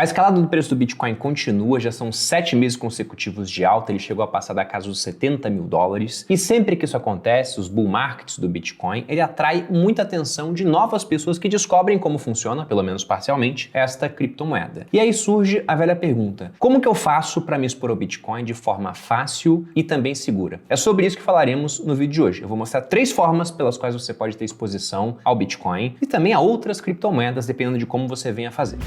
A escalada do preço do Bitcoin continua, já são 7 meses consecutivos de alta, ele chegou a passar da casa dos 70 mil dólares. E sempre que isso acontece, os bull markets do Bitcoin, ele atrai muita atenção de novas pessoas que descobrem como funciona, pelo menos parcialmente, esta criptomoeda. E aí surge a velha pergunta: como que eu faço para me expor ao Bitcoin de forma fácil e também segura? É sobre isso que falaremos no vídeo de hoje. Eu vou mostrar 3 formas pelas quais você pode ter exposição ao Bitcoin e também a outras criptomoedas, dependendo de como você venha fazer.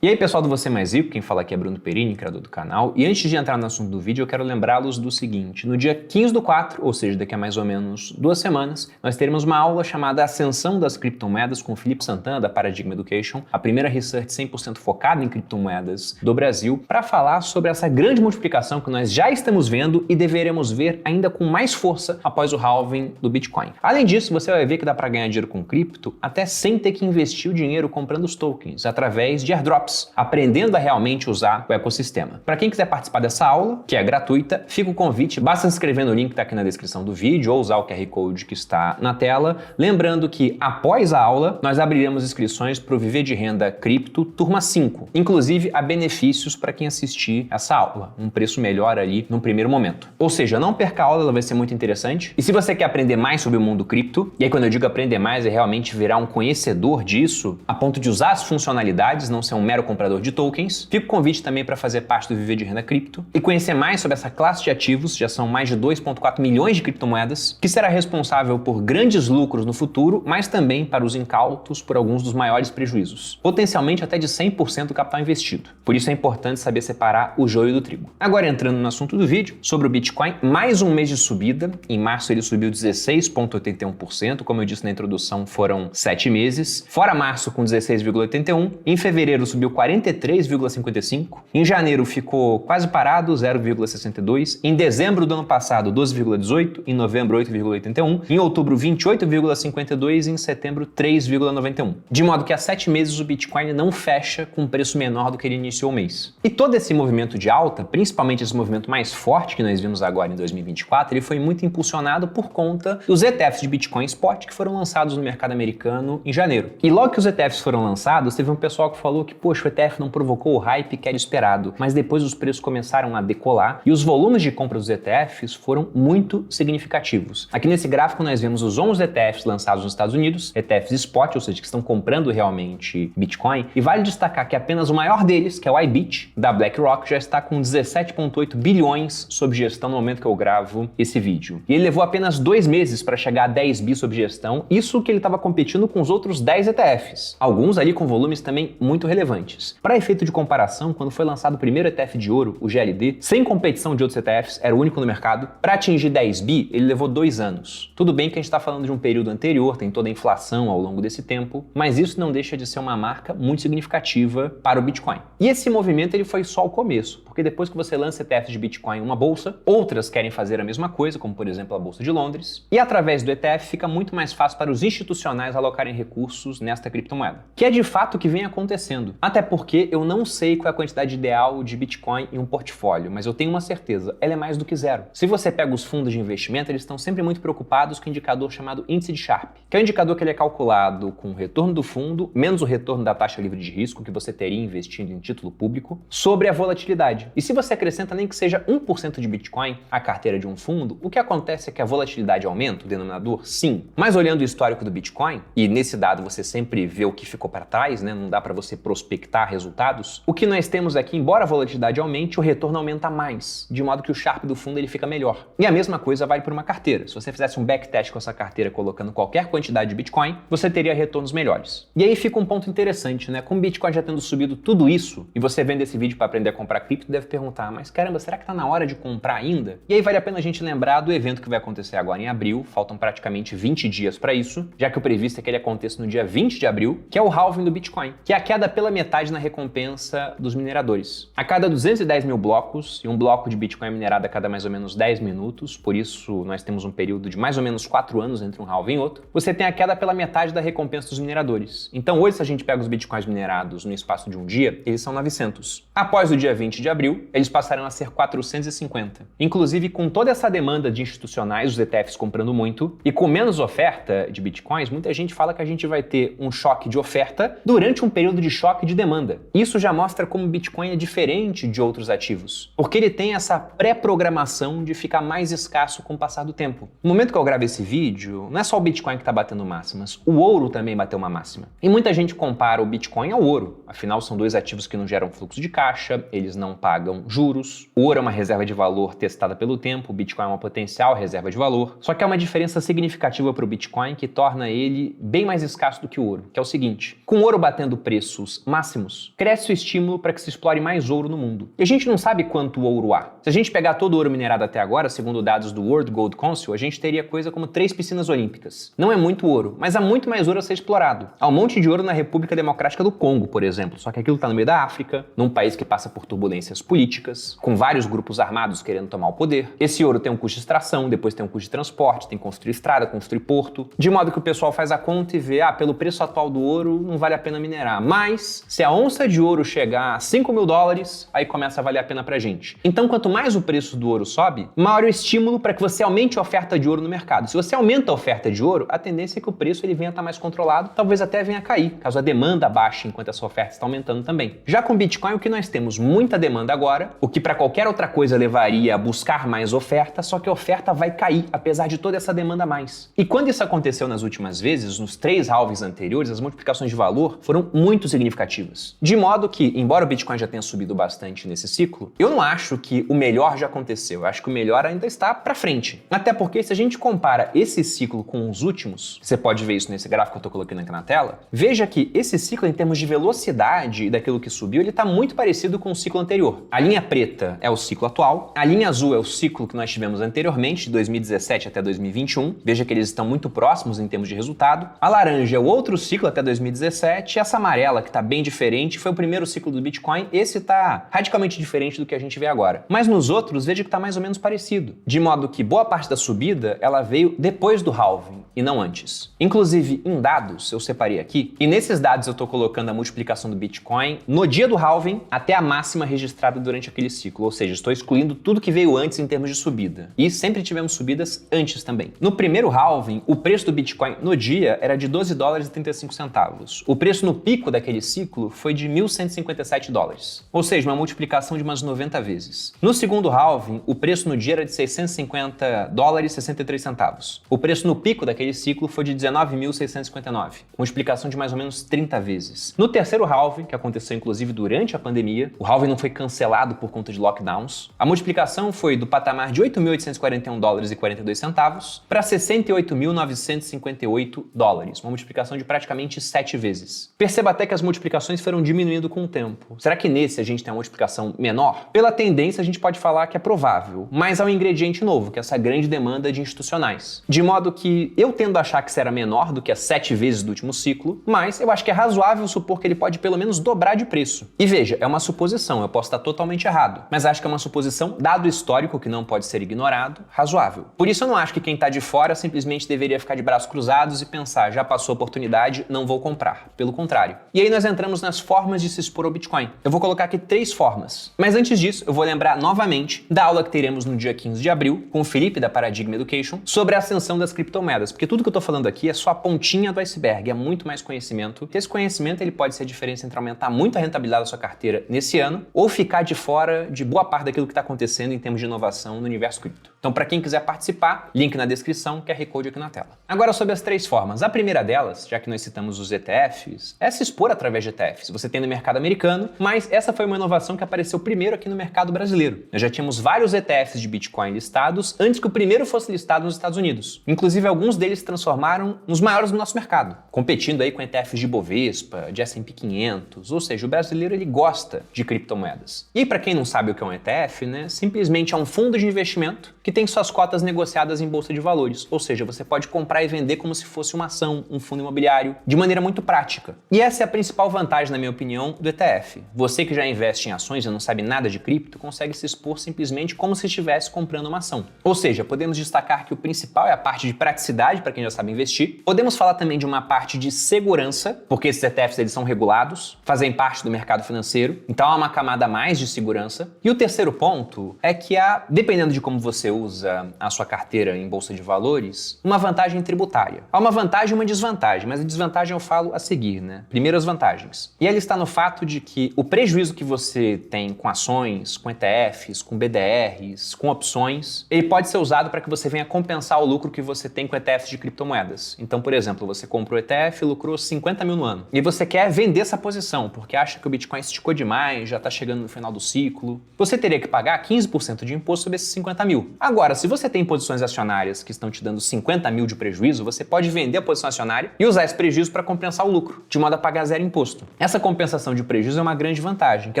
E aí pessoal do Você Mais Rico, quem fala aqui é Bruno Perini, criador do canal, e antes de entrar no assunto do vídeo eu quero lembrá-los do seguinte: no dia 15/4, ou seja, daqui a mais ou menos 2 semanas, nós teremos uma aula chamada Ascensão das Criptomoedas com Felipe Santana da Paradigm Education, a primeira research 100% focada em criptomoedas do Brasil, para falar sobre essa grande multiplicação que nós já estamos vendo e deveremos ver ainda com mais força após o halving do Bitcoin. Além disso, você vai ver que dá para ganhar dinheiro com cripto até sem ter que investir o dinheiro comprando os tokens, através de airdrops, aprendendo a realmente usar o ecossistema. Para quem quiser participar dessa aula, que é gratuita, fica o convite, basta se inscrever no link que está aqui na descrição do vídeo ou usar o QR Code que está na tela. Lembrando que após a aula, nós abriremos inscrições para o Viver de Renda Cripto Turma 5. Inclusive, há benefícios para quem assistir essa aula, um preço melhor ali no primeiro momento. Ou seja, não perca a aula, ela vai ser muito interessante. E se você quer aprender mais sobre o mundo cripto, e aí quando eu digo aprender mais, é realmente virar um conhecedor disso, a ponto de usar as funcionalidades, não ser um mero comprador de tokens, fica o convite também para fazer parte do Viver de Renda Cripto e conhecer mais sobre essa classe de ativos, já são mais de 2,4 milhões de criptomoedas, que será responsável por grandes lucros no futuro, mas também para os incautos por alguns dos maiores prejuízos, potencialmente até de 100% do capital investido. Por isso é importante saber separar o joio do trigo. Agora entrando no assunto do vídeo, sobre o Bitcoin, mais um mês de subida, em março ele subiu 16,81%, como eu disse na introdução, foram 7 meses, fora março com 16,81%, em fevereiro subiu 43,55%, em janeiro ficou quase parado, 0,62%, em dezembro do ano passado 12,18%, em novembro 8,81%, em outubro 28,52% e em setembro 3,91%. De modo que há 7 meses o Bitcoin não fecha com um preço menor do que ele iniciou o mês. E todo esse movimento de alta, principalmente esse movimento mais forte que nós vimos agora em 2024, ele foi muito impulsionado por conta dos ETFs de Bitcoin Spot que foram lançados no mercado americano em janeiro. E logo que os ETFs foram lançados, teve um pessoal que falou que, poxa, o ETF não provocou o hype que era esperado, mas depois os preços começaram a decolar e os volumes de compra dos ETFs foram muito significativos. Aqui nesse gráfico nós vemos os 11 ETFs lançados nos Estados Unidos, ETFs spot, ou seja, que estão comprando realmente Bitcoin, e vale destacar que apenas o maior deles, que é o IBIT, da BlackRock, já está com 17,8 bilhões sob gestão no momento que eu gravo esse vídeo. E ele levou apenas 2 meses para chegar a 10 bi sob gestão, isso que ele estava competindo com os outros 10 ETFs, alguns ali com volumes também muito relevantes. Para efeito de comparação, quando foi lançado o primeiro ETF de ouro, o GLD, sem competição de outros ETFs, era o único no mercado, para atingir 10 bi, ele levou 2 anos. Tudo bem que a gente está falando de um período anterior, tem toda a inflação ao longo desse tempo, mas isso não deixa de ser uma marca muito significativa para o Bitcoin. E esse movimento ele foi só o começo, porque depois que você lança ETFs de Bitcoin em uma bolsa, outras querem fazer a mesma coisa, como por exemplo a Bolsa de Londres, e através do ETF fica muito mais fácil para os institucionais alocarem recursos nesta criptomoeda, que é de fato o que vem acontecendo. Até porque eu não sei qual é a quantidade ideal de Bitcoin em um portfólio, mas eu tenho uma certeza, ela é mais do que zero. Se você pega os fundos de investimento, eles estão sempre muito preocupados com o indicador chamado índice de Sharpe, que é um indicador que ele é calculado com o retorno do fundo, menos o retorno da taxa livre de risco que você teria investindo em título público, sobre a volatilidade. E se você acrescenta nem que seja 1% de Bitcoin à carteira de um fundo, o que acontece é que a volatilidade aumenta, o denominador, sim. Mas olhando o histórico do Bitcoin, e nesse dado você sempre vê o que ficou para trás, né? Não dá para você prospectar resultados, o que nós temos aqui, embora a volatilidade aumente, o retorno aumenta mais, de modo que o Sharpe do fundo ele fica melhor. E a mesma coisa vale para uma carteira. Se você fizesse um backtest com essa carteira colocando qualquer quantidade de Bitcoin, você teria retornos melhores. E aí fica um ponto interessante, né? Com o Bitcoin já tendo subido tudo isso, e você vendo esse vídeo para aprender a comprar cripto, deve perguntar, mas caramba, será que tá na hora de comprar ainda? E aí vale a pena a gente lembrar do evento que vai acontecer agora em abril, faltam praticamente 20 dias para isso, já que o previsto é que ele aconteça no dia 20 de abril, que é o halving do Bitcoin, que é a queda pela metade metade na recompensa dos mineradores. A cada 210 mil blocos, e um bloco de Bitcoin é minerado a cada mais ou menos 10 minutos, por isso nós temos um período de mais ou menos 4 anos entre um halving e outro, você tem a queda pela metade da recompensa dos mineradores. Então hoje, se a gente pega os Bitcoins minerados no espaço de um dia, eles são 900. Após o dia 20 de abril, eles passarão a ser 450. Inclusive, com toda essa demanda de institucionais, os ETFs comprando muito, e com menos oferta de Bitcoins, muita gente fala que a gente vai ter um choque de oferta durante um período de choque de demanda. Isso já mostra como o Bitcoin é diferente de outros ativos, porque ele tem essa pré-programação de ficar mais escasso com o passar do tempo. No momento que eu gravo esse vídeo, não é só o Bitcoin que está batendo máximas, o ouro também bateu uma máxima. E muita gente compara o Bitcoin ao ouro, afinal são dois ativos que não geram fluxo de caixa, eles não pagam juros, o ouro é uma reserva de valor testada pelo tempo, o Bitcoin é uma potencial reserva de valor, só que há uma diferença significativa para o Bitcoin que torna ele bem mais escasso do que o ouro, que é o seguinte: com o ouro batendo preços máximos, cresce o estímulo para que se explore mais ouro no mundo. E a gente não sabe quanto ouro há. Se a gente pegar todo o ouro minerado até agora, segundo dados do World Gold Council, a gente teria coisa como 3 piscinas olímpicas. Não é muito ouro, mas há muito mais ouro a ser explorado. Há um monte de ouro na República Democrática do Congo, por exemplo, só que aquilo está no meio da África, num país que passa por turbulências políticas, com vários grupos armados querendo tomar o poder. Esse ouro tem um custo de extração, depois tem um custo de transporte, tem que construir estrada, construir porto, de modo que o pessoal faz a conta e vê, pelo preço atual do ouro, não vale a pena minerar. Mas, se a onça de ouro chegar a $5.000, aí começa a valer a pena pra gente. Então, quanto mais o preço do ouro sobe, maior o estímulo para que você aumente a oferta de ouro no mercado. Se você aumenta a oferta de ouro, a tendência é que o preço ele venha a estar mais controlado, talvez até venha a cair, caso a demanda baixe enquanto essa oferta está aumentando também. Já com Bitcoin, o que nós temos muita demanda agora, o que para qualquer outra coisa levaria a buscar mais oferta, só que a oferta vai cair, apesar de toda essa demanda a mais. E quando isso aconteceu nas últimas vezes, nos 3 halvings anteriores, as multiplicações de valor foram muito significativas. De modo que, embora o Bitcoin já tenha subido bastante nesse ciclo, eu não acho que o melhor já aconteceu. Eu acho que o melhor ainda está para frente. Até porque, se a gente compara esse ciclo com os últimos, você pode ver isso nesse gráfico que eu estou colocando aqui na tela, veja que esse ciclo, em termos de velocidade daquilo que subiu, ele está muito parecido com o ciclo anterior. A linha preta é o ciclo atual, a linha azul é o ciclo que nós tivemos anteriormente, de 2017 até 2021. Veja que eles estão muito próximos em termos de resultado. A laranja é o outro ciclo até 2017, e essa amarela, que está bem diferente, foi o primeiro ciclo do Bitcoin. Esse está radicalmente diferente do que a gente vê agora. Mas nos outros, veja que está mais ou menos parecido. De modo que boa parte da subida, ela veio depois do halving e não antes. Inclusive, em dados, eu separei aqui, e nesses dados eu estou colocando a multiplicação do Bitcoin no dia do halving até a máxima registrada durante aquele ciclo, ou seja, estou excluindo tudo que veio antes em termos de subida. E sempre tivemos subidas antes também. No primeiro halving, o preço do Bitcoin no dia era de $12,35. O preço no pico daquele ciclo foi de $1.157, ou seja, uma multiplicação de umas 90 vezes. No segundo halving, o preço no dia era de $650,63. O preço no pico daquele ciclo foi de $19.659, multiplicação de mais ou menos 30 vezes. No terceiro halving, que aconteceu inclusive durante a pandemia, o halving não foi cancelado por conta de lockdowns, a multiplicação foi do patamar de $8.841,42 para $68.958, uma multiplicação de praticamente 7 vezes. Perceba até que as multiplicações foram diminuindo com o tempo. Será que nesse a gente tem uma multiplicação menor? Pela tendência, a gente pode falar que é provável, mas há um ingrediente novo, que é essa grande demanda de institucionais. De modo que eu tendo a achar que será menor do que as 7 vezes do último ciclo, mas eu acho que é razoável supor que ele pode pelo menos dobrar de preço. E veja, é uma suposição, eu posso estar totalmente errado, mas acho que é uma suposição, dado o histórico que não pode ser ignorado, razoável. Por isso eu não acho que quem está de fora simplesmente deveria ficar de braços cruzados e pensar, já passou a oportunidade, não vou comprar. Pelo contrário. E aí nós entramos nas formas de se expor ao Bitcoin. Eu vou colocar aqui 3 formas. Mas antes disso, eu vou lembrar novamente da aula que teremos no dia 15 de abril, com o Felipe da Paradigm Education, sobre a ascensão das criptomoedas. Porque tudo que eu tô falando aqui é só a pontinha do iceberg, é muito mais conhecimento. Esse conhecimento ele pode ser a diferença entre aumentar muito a rentabilidade da sua carteira nesse ano ou ficar de fora de boa parte daquilo que está acontecendo em termos de inovação no universo cripto. Então, para quem quiser participar, link na descrição, QR Code aqui na tela. Agora, sobre as 3 formas. A primeira delas, já que nós citamos os ETFs, é se expor através de ETFs. Você tem no mercado americano, mas essa foi uma inovação que apareceu primeiro aqui no mercado brasileiro. Nós já tínhamos vários ETFs de Bitcoin listados antes que o primeiro fosse listado nos Estados Unidos. Inclusive, alguns deles se transformaram nos maiores do nosso mercado, competindo aí com ETFs de Bovespa, de S&P 500, ou seja, o brasileiro ele gosta de criptomoedas. E para quem não sabe o que é um ETF, né, simplesmente é um fundo de investimento que tem suas cotas negociadas em bolsa de valores, ou seja, você pode comprar e vender como se fosse uma ação, um fundo imobiliário, de maneira muito prática. E essa é a principal vantagem vantagem, na minha opinião, do ETF. Você que já investe em ações e não sabe nada de cripto, consegue se expor simplesmente como se estivesse comprando uma ação. Ou seja, podemos destacar que o principal é a parte de praticidade para quem já sabe investir. Podemos falar também de uma parte de segurança, porque esses ETFs eles são regulados, fazem parte do mercado financeiro, então há uma camada a mais de segurança. E o terceiro ponto é que há, dependendo de como você usa a sua carteira em bolsa de valores, uma vantagem tributária. Há uma vantagem e uma desvantagem, mas a desvantagem eu falo a seguir, né? Primeiro as vantagens. E ela está no fato de que o prejuízo que você tem com ações, com ETFs, com BDRs, com opções, ele pode ser usado para que você venha compensar o lucro que você tem com ETFs de criptomoedas. Então, por exemplo, você comprou ETF e lucrou 50 mil no ano. E você quer vender essa posição, porque acha que o Bitcoin esticou demais, já está chegando no final do ciclo. Você teria que pagar 15% de imposto sobre esses 50 mil. Agora, se você tem posições acionárias que estão te dando 50 mil de prejuízo, você pode vender a posição acionária e usar esse prejuízo para compensar o lucro, de modo a pagar zero imposto. Essa compensação de prejuízo é uma grande vantagem, que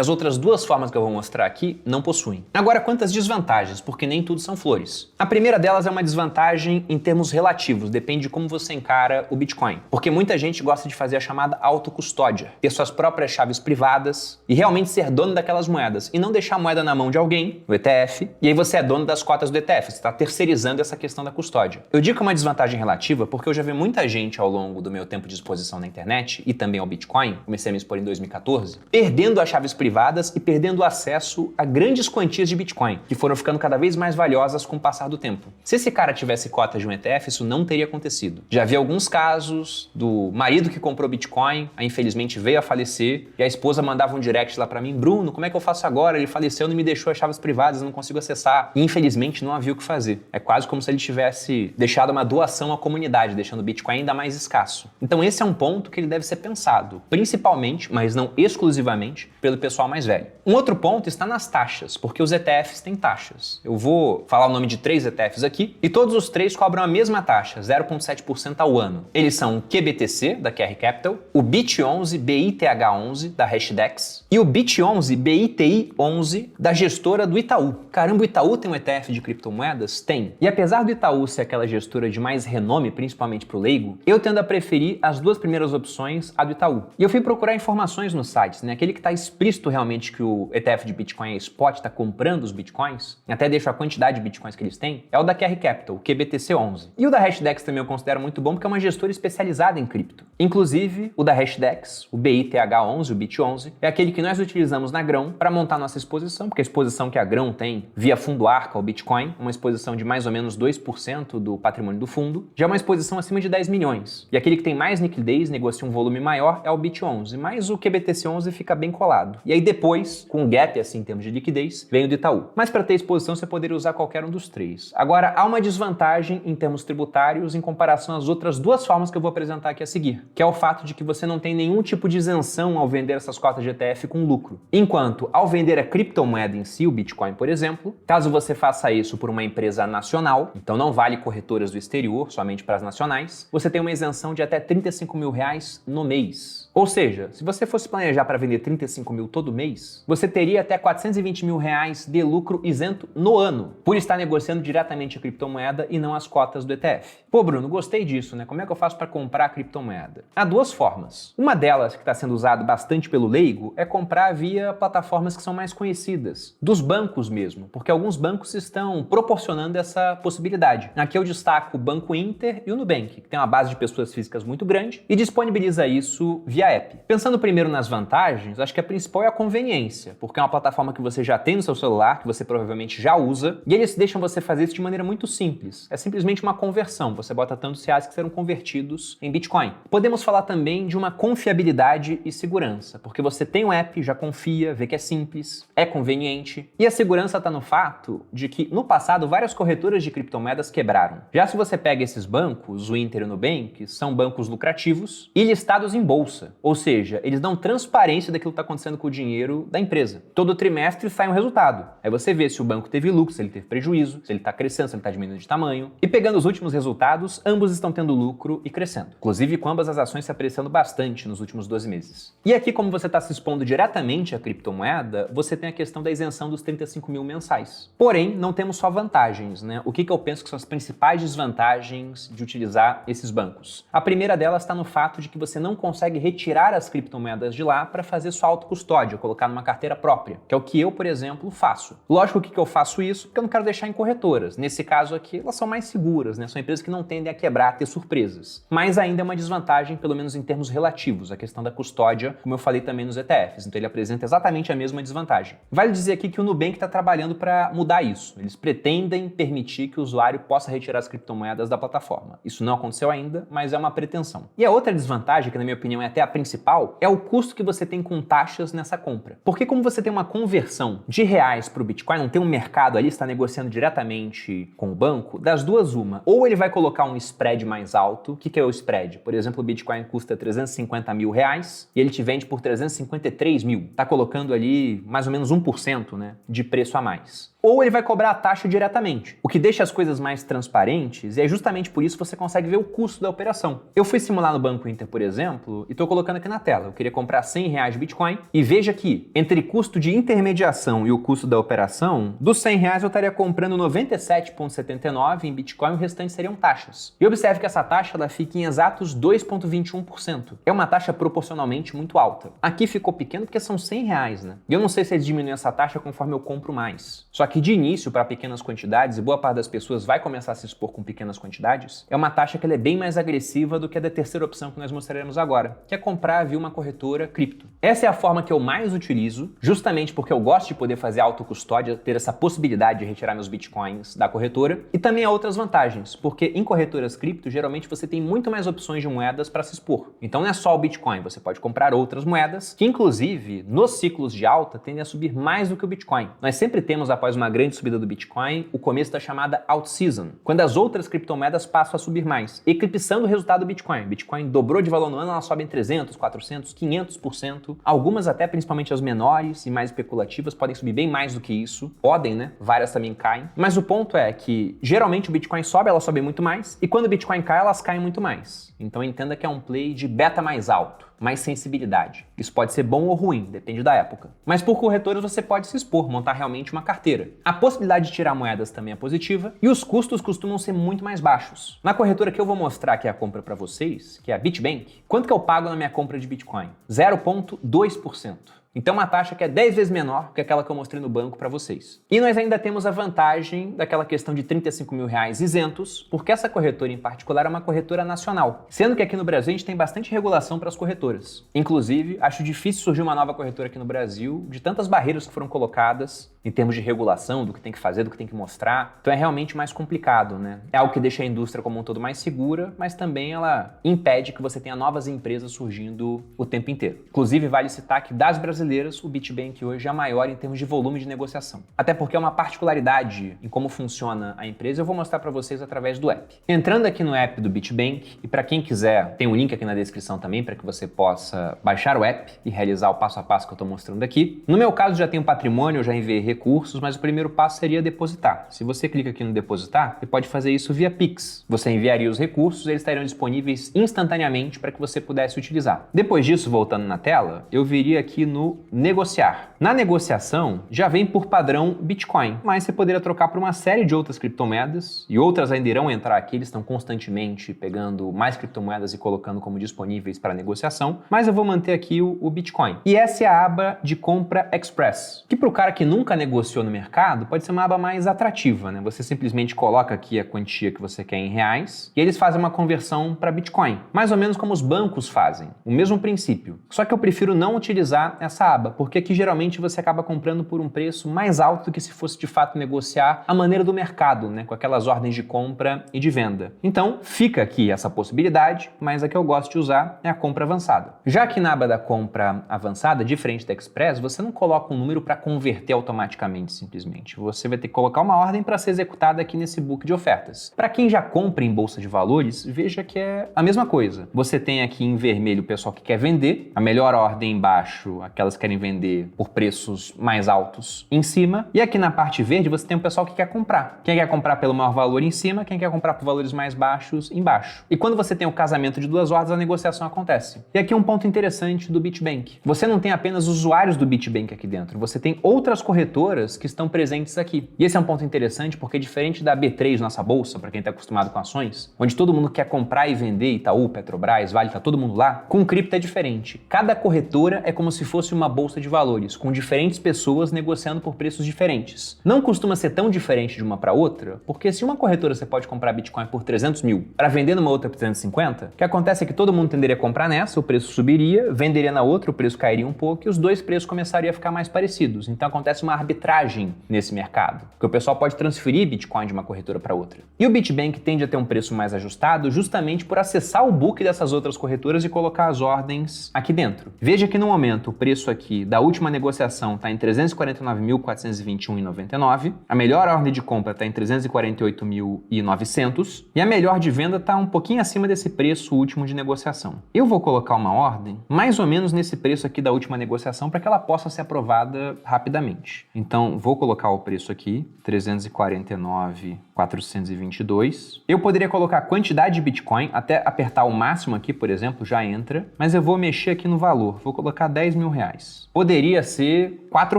as outras duas formas que eu vou mostrar aqui não possuem. Agora, quantas desvantagens, porque nem tudo são flores. A primeira delas é uma desvantagem em termos relativos, depende de como você encara o Bitcoin. Porque muita gente gosta de fazer a chamada autocustódia, ter suas próprias chaves privadas e realmente ser dono daquelas moedas, e não deixar a moeda na mão de alguém, o ETF, e aí você é dono das cotas do ETF, você está terceirizando essa questão da custódia. Eu digo que é uma desvantagem relativa porque eu já vi muita gente ao longo do meu tempo de exposição na internet e também ao Bitcoin, comecei a me expor em 2014, perdendo as chaves privadas e perdendo o acesso a grandes quantias de Bitcoin, que foram ficando cada vez mais valiosas com o passar do tempo. Se esse cara tivesse cotas de um ETF, isso não teria acontecido. Já vi alguns casos do marido que comprou Bitcoin, aí infelizmente veio a falecer, e a esposa mandava um direct lá pra mim: Bruno, como é que eu faço agora? Ele faleceu, não me deixou as chaves privadas, eu não consigo acessar. E infelizmente não havia o que fazer. É quase como se ele tivesse deixado uma doação à comunidade, deixando o Bitcoin ainda mais escasso. Então esse é um ponto que ele deve ser pensado, principalmente, mas não exclusivamente, pelo pessoal mais velho. Um outro ponto está nas taxas, porque os ETFs têm taxas. Eu vou falar o nome de 3 ETFs aqui, e todos os 3 cobram a mesma taxa, 0,7% ao ano. Eles são o QBTC, da QR Capital, o BIT11 BITH11, da Hashdex, e o BIT11 BITI11, da gestora do Itaú. Caramba, o Itaú tem um ETF de criptomoedas? Tem. E apesar do Itaú ser aquela gestora de mais renome, principalmente para o leigo, eu tendo a preferir as 2 primeiras opções a do Itaú. E eu fui procurar informações nos sites, né? Aquele que está explícito realmente que o ETF de Bitcoin é spot, está comprando os Bitcoins, até deixo a quantidade de Bitcoins que eles têm, é o da QR Capital, o QBTC11. E o da Hashdex também eu considero muito bom porque é uma gestora especializada em cripto. Inclusive, o da Hashdex, o BITH11, o BIT11, é aquele que nós utilizamos na Grão para montar nossa exposição, porque a exposição que a Grão tem via fundo Arca ao Bitcoin, uma exposição de mais ou menos 2% do patrimônio do fundo, já é uma exposição acima de 10 milhões. E aquele que tem mais liquidez, negocia um volume maior, é o BIT11, mas o QBTC11 fica bem colado. E aí depois, com um gap assim em termos de liquidez, vem o do Itaú. Mas para ter exposição você poderia usar qualquer um dos 3. Agora, há uma desvantagem em termos tributários em comparação às outras 2 formas que eu vou apresentar aqui a seguir, que é o fato de que você não tem nenhum tipo de isenção ao vender essas cotas de ETF com lucro. Enquanto, ao vender a criptomoeda em si, o Bitcoin, por exemplo, caso você faça isso por uma empresa nacional, então não vale corretoras do exterior, somente para as nacionais, você tem uma isenção de até 35 mil reais no mês. Ou seja, se você fosse planejar para vender 35 mil todo mês, você teria até 420 mil reais de lucro isento no ano, por estar negociando diretamente a criptomoeda e não as cotas do ETF. Pô, Bruno, gostei disso, né? Como é que eu faço para comprar a criptomoeda? Há 2 formas. Uma delas, que está sendo usada bastante pelo leigo, é comprar via plataformas que são mais conhecidas, dos bancos mesmo, porque alguns bancos estão proporcionando essa possibilidade. Aqui eu destaco o Banco Inter e o Nubank, que tem uma base de pessoas físicas muito grande e disponibiliza isso via app. Pensando primeiro nas vantagens, acho que a principal é a conveniência, porque é uma plataforma que você já tem no seu celular, que você provavelmente já usa, e eles deixam você fazer isso de maneira muito simples. É simplesmente uma conversão, você bota tantos reais que serão convertidos em Bitcoin. Podemos falar também de uma confiabilidade e segurança, porque você tem um app, já confia, vê que é simples, é conveniente, e a segurança está no fato de que no passado várias corretoras de criptomoedas quebraram. Já se você pega esses bancos, o Inter e o Nubank, são bancos lucrativos e listados em bolsa, ou seja, eles dão transparência daquilo que está acontecendo com o dinheiro da empresa. Todo trimestre sai um resultado. Aí você vê se o banco teve lucro, se ele teve prejuízo, se ele está crescendo, se ele está diminuindo de tamanho. E pegando os últimos resultados, ambos estão tendo lucro e crescendo. Inclusive com ambas as ações se apreciando bastante nos últimos 12 meses. E aqui, como você está se expondo diretamente à criptomoeda, você tem a questão da isenção dos 35 mil mensais. Porém, não temos só vantagens, né? O que eu penso que são as principais desvantagens de utilizar esses bancos? A primeira delas está no fato de que você não consegue retirar as as criptomoedas de lá para fazer sua autocustódia, colocar numa carteira própria, que é o que eu, por exemplo, faço. Lógico que eu faço isso porque eu não quero deixar em corretoras. Nesse caso aqui, elas são mais seguras, né? São empresas que não tendem a quebrar, a ter surpresas. Mas ainda é uma desvantagem, pelo menos em termos relativos, a questão da custódia, como eu falei também nos ETFs. Então ele apresenta exatamente a mesma desvantagem. Vale dizer aqui que o Nubank está trabalhando para mudar isso. Eles pretendem permitir que o usuário possa retirar as criptomoedas da plataforma. Isso não aconteceu ainda, mas é uma pretensão. E a outra desvantagem, que na minha opinião é até a principal, é o custo que você tem com taxas nessa compra. Porque como você tem uma conversão de reais para o Bitcoin, não tem um mercado ali, está negociando diretamente com o banco, das duas uma. Ou ele vai colocar um spread mais alto. O que é o spread? Por exemplo, o Bitcoin custa 350 mil reais e ele te vende por 353 mil. Tá colocando ali mais ou menos 1%, né, de preço a mais. Ou ele vai cobrar a taxa diretamente, o que deixa as coisas mais transparentes e é justamente por isso que você consegue ver o custo da operação. Eu fui simular no Banco Inter, por exemplo, e estou colocando aqui na tela. Eu queria comprar 100 reais de Bitcoin e veja que entre custo de intermediação e o custo da operação, dos 100 reais eu estaria comprando 97,79 em Bitcoin e o restante seriam taxas. E observe que essa taxa ela fica em exatos 2,21%. É uma taxa proporcionalmente muito alta. Aqui ficou pequeno porque são 100 reais, né? E eu não sei se eles diminuem essa taxa conforme eu compro mais. Só que de início, para pequenas quantidades, e boa parte das pessoas vai começar a se expor com pequenas quantidades, é uma taxa que ela é bem mais agressiva do que a da terceira opção que nós mostraremos agora, que é comprar via uma corretora cripto. Essa é a forma que eu mais utilizo, justamente porque eu gosto de poder fazer autocustódia, ter essa possibilidade de retirar meus bitcoins da corretora, e também há outras vantagens, porque em corretoras cripto, geralmente você tem muito mais opções de moedas para se expor. Então não é só o Bitcoin, você pode comprar outras moedas, que inclusive, nos ciclos de alta, tendem a subir mais do que o Bitcoin. Nós sempre temos, após uma grande subida do Bitcoin, o começo da chamada alt season, quando as outras criptomoedas passam a subir mais, eclipsando o resultado do Bitcoin. Bitcoin dobrou de valor no ano, ela sobe em 300, 400, 500%. Algumas até, principalmente as menores e mais especulativas, podem subir bem mais do que isso. Podem, né? Várias também caem. Mas o ponto é que, geralmente, o Bitcoin sobe, ela sobe muito mais, e quando o Bitcoin cai, elas caem muito mais. Então entenda que é um play de beta mais alto, mais sensibilidade. Isso pode ser bom ou ruim, depende da época. Mas por corretoras você pode se expor, montar realmente uma carteira. A possibilidade de tirar moedas também é positiva e os custos costumam ser muito mais baixos. Na corretora que eu vou mostrar aqui a compra para vocês, que é a Bitbank, quanto que eu pago na minha compra de Bitcoin? 0,2%. Então uma taxa que é 10 vezes menor que aquela que eu mostrei no banco para vocês. E nós ainda temos a vantagem daquela questão de 35 mil reais isentos, porque essa corretora em particular é uma corretora nacional. Sendo que aqui no Brasil a gente tem bastante regulação para as corretoras. Inclusive, acho difícil surgir uma nova corretora aqui no Brasil de tantas barreiras que foram colocadas em termos de regulação, do que tem que fazer, do que tem que mostrar. Então é realmente mais complicado, né? É algo que deixa a indústria como um todo mais segura, mas também ela impede que você tenha novas empresas surgindo o tempo inteiro. Inclusive, vale citar que das brasileiras, o Bitbank hoje é a maior em termos de volume de negociação. Até porque é uma particularidade em como funciona a empresa, eu vou mostrar para vocês através do app. Entrando aqui no app do Bitbank, e para quem quiser, tem um link aqui na descrição também para que você possa baixar o app e realizar o passo a passo que eu estou mostrando aqui. No meu caso, já tenho patrimônio, eu já enviei recursos, mas o primeiro passo seria depositar. Se você clica aqui no depositar, você pode fazer isso via Pix. Você enviaria os recursos, eles estariam disponíveis instantaneamente para que você pudesse utilizar. Depois disso, voltando na tela, eu viria aqui no negociar. Na negociação, já vem por padrão Bitcoin, mas você poderia trocar por uma série de outras criptomoedas e outras ainda irão entrar aqui, eles estão constantemente pegando mais criptomoedas e colocando como disponíveis para negociação, mas eu vou manter aqui o Bitcoin. E essa é a aba de compra express, que para o cara que nunca negociou no mercado, pode ser uma aba mais atrativa, né? Você simplesmente coloca aqui a quantia que você quer em reais e eles fazem uma conversão para Bitcoin, mais ou menos como os bancos fazem, o mesmo princípio. Só que eu prefiro não utilizar essa aba, porque aqui geralmente você acaba comprando por um preço mais alto do que se fosse de fato negociar a maneira do mercado, né? Com aquelas ordens de compra e de venda. Então, fica aqui essa possibilidade, mas a que eu gosto de usar é a compra avançada. Já que na aba da compra avançada, diferente da Express, você não coloca um número para converter automaticamente, simplesmente. Você vai ter que colocar uma ordem para ser executada aqui nesse book de ofertas. Para quem já compra em bolsa de valores, veja que é a mesma coisa. Você tem aqui em vermelho o pessoal que quer vender, a melhor ordem embaixo, aquela elas querem vender por preços mais altos em cima. E aqui na parte verde você tem o pessoal que quer comprar. Quem quer comprar pelo maior valor em cima, quem quer comprar por valores mais baixos embaixo. E quando você tem o casamento de duas ordens, a negociação acontece. E aqui um ponto interessante do BitBank. Você não tem apenas usuários do BitBank aqui dentro, você tem outras corretoras que estão presentes aqui. E esse é um ponto interessante porque diferente da B3, nossa bolsa, para quem está acostumado com ações, onde todo mundo quer comprar e vender, Itaú, Petrobras, Vale, tá todo mundo lá, com cripto é diferente. Cada corretora é como se fosse uma bolsa de valores, com diferentes pessoas negociando por preços diferentes. Não costuma ser tão diferente de uma para outra, porque se uma corretora você pode comprar Bitcoin por 300 mil para vender numa outra por 350, o que acontece é que todo mundo tenderia a comprar nessa, o preço subiria, venderia na outra, o preço cairia um pouco e os dois preços começariam a ficar mais parecidos. Então acontece uma arbitragem nesse mercado, porque o pessoal pode transferir Bitcoin de uma corretora para outra. E o BitBank tende a ter um preço mais ajustado justamente por acessar o book dessas outras corretoras e colocar as ordens aqui dentro. Veja que no momento o preço aqui da última negociação está em 349.421,99, a melhor ordem de compra está em 348.900 e a melhor de venda está um pouquinho acima desse preço último de negociação. Eu vou colocar uma ordem mais ou menos nesse preço aqui da última negociação para que ela possa ser aprovada rapidamente. Então vou colocar o preço aqui, 349.422. Eu poderia colocar a quantidade de Bitcoin, até apertar o máximo aqui, por exemplo, já entra, mas eu vou mexer aqui no valor, vou colocar 10 mil reais. Poderia ser 4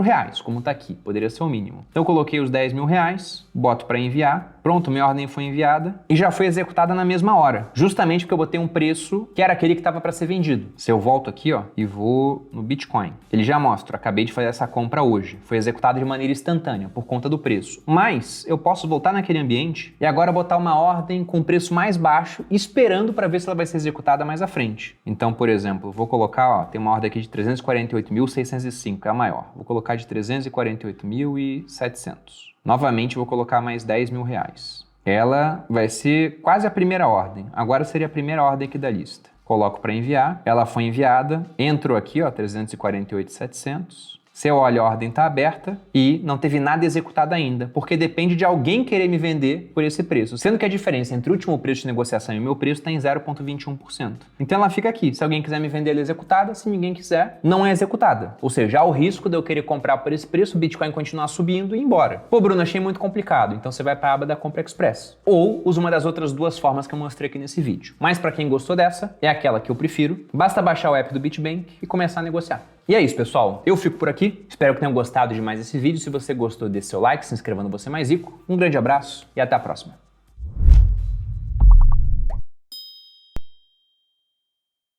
reais, como está aqui, poderia ser o mínimo. Então eu coloquei os 10 mil reais, boto para enviar, pronto, minha ordem foi enviada e já foi executada na mesma hora, justamente porque eu botei um preço que era aquele que estava para ser vendido. Se eu volto aqui, ó, e vou no Bitcoin, ele já mostra, acabei de fazer essa compra hoje, foi executada de maneira instantânea por conta do preço. Mas eu posso voltar naquele ambiente e agora botar uma ordem com preço mais baixo, esperando para ver se ela vai ser executada mais à frente. Então, por exemplo, vou colocar, ó, tem uma ordem aqui de 348.605, é a maior. Vou colocar de 348.700. Novamente, vou colocar mais 10 mil reais. Ela vai ser quase a primeira ordem. Agora seria a primeira ordem aqui da lista. Coloco para enviar. Ela foi enviada. Entro aqui, ó, 348.700. Você olha, a ordem está aberta e não teve nada executado ainda, porque depende de alguém querer me vender por esse preço, sendo que a diferença entre o último preço de negociação e o meu preço está em 0,21%. Então ela fica aqui, se alguém quiser me vender ela é executada, se ninguém quiser, não é executada. Ou seja, há o risco de eu querer comprar por esse preço, o Bitcoin continuar subindo e ir embora. Pô, Bruno, achei muito complicado, então você vai para a aba da Compra Express. Ou usa uma das outras duas formas que eu mostrei aqui nesse vídeo. Mas para quem gostou dessa, é aquela que eu prefiro, basta baixar o app do BitBank e começar a negociar. E é isso, pessoal. Eu fico por aqui. Espero que tenham gostado de mais esse vídeo. Se você gostou, dê seu like, se inscreva no Você Mais Rico. Um grande abraço e até a próxima.